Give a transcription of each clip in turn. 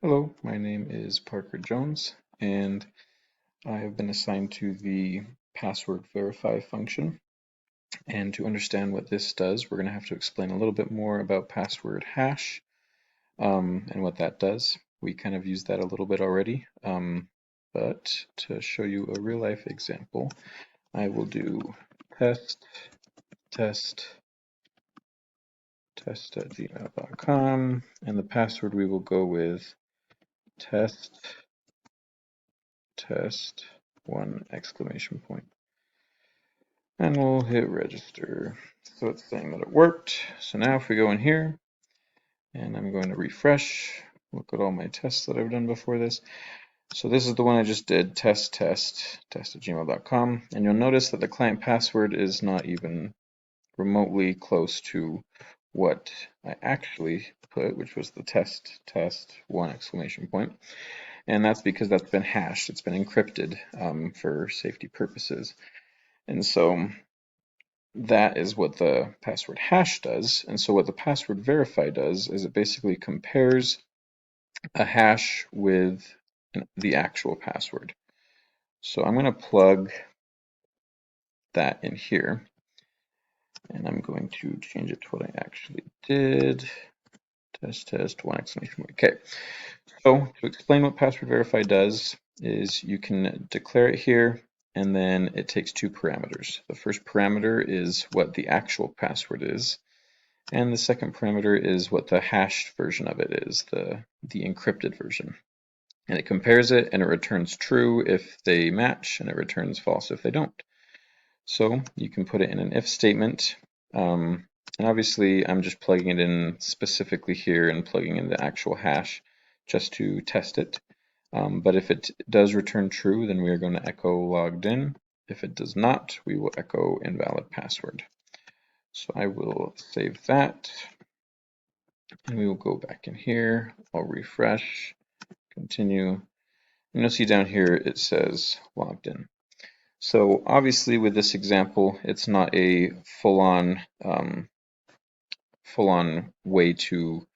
Hello, my name is Parker Jones, and I have been assigned to the password verify function. And to understand what this does, we're going to have to explain a little bit more about password hash and what that does. We kind of used that a little bit already, but to show you a real life example, I will do test at gmail.com, and the password we will go with test one exclamation point. And we'll hit register. So it's saying that it worked. So now if we go in here, and I'm going to refresh, look at all my tests that I've done before this. So this is the one I just did, test at gmail.com. And you'll notice that the client password is not even remotely close to what I actually put, which was the test one exclamation point. And that's because that's been hashed. It's been encrypted for safety purposes. And so that is what the password hash does. And so what the password verify does is it basically compares a hash with the actual password. So I'm going to plug that in here, and I'm going to change it to what I actually did. Test one exclamation point. Okay, so to explain what password verify does is you can declare it here, and then it takes two parameters. The first parameter is what the actual password is, and the second parameter is what the hashed version of it is, the encrypted version. And it compares it, and it returns true if they match, and it returns false if they don't. So you can put it in an if statement, and obviously I'm just plugging it in specifically here and plugging in the actual hash just to test it. But if it does return true, then we are going to echo logged in. If it does not, we will echo invalid password. So I will save that, and we will go back in here. I'll refresh, continue, and you'll see down here it says logged in. So obviously with this example, it's not a full-on way to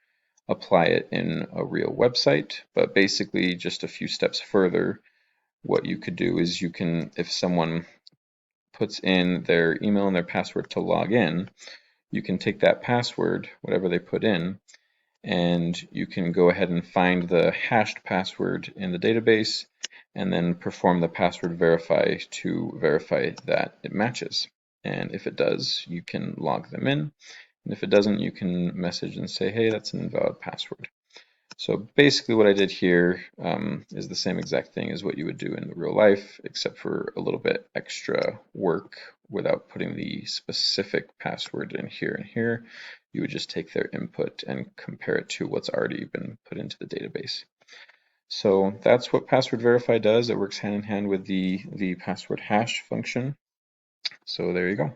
apply it in a real website, but basically just a few steps further, what you could do is you can, if someone puts in their email and their password to log in, you can take that password, whatever they put in, and you can go ahead and find the hashed password in the database and then perform the password verify to verify that it matches. And if it does, you can log them in. And if it doesn't, you can message and say, hey, that's an invalid password. So basically what I did here is the same exact thing as what you would do in real life, except for a little bit extra work without putting the specific password in here and here. You would just take their input and compare it to what's already been put into the database. So that's what password verify does. It works hand in hand with the password hash function. So there you go.